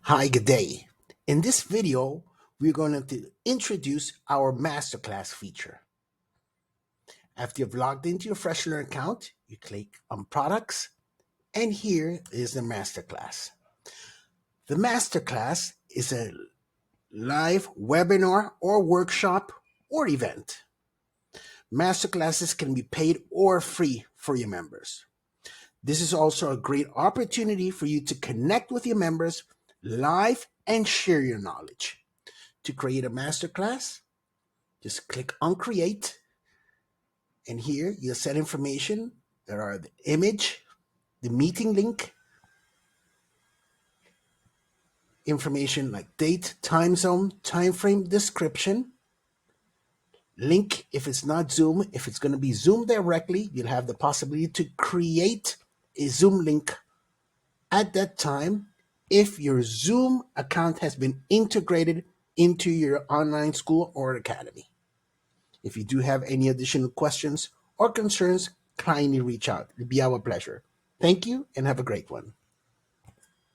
Hi, good day. In this video, we're going to introduce our Masterclass feature. After you've logged into your Fresh Learn account, you click on Products, and here is the Masterclass. The Masterclass is a live webinar or workshop or event. Masterclasses can be paid or free for your members. This is also a great opportunity for you to connect with your members live and share your knowledge. To create a masterclass, just click on create, and here you'll set information. There are the image, the meeting link, information like date, time zone, time frame, description, link if it's not Zoom. If it's going to be Zoom directly, you'll have the possibility to create a Zoom link at that time if your Zoom account has been integrated into your online school or academy. If you do have any additional questions or concerns, kindly reach out. It'll be our pleasure. Thank you and have a great one.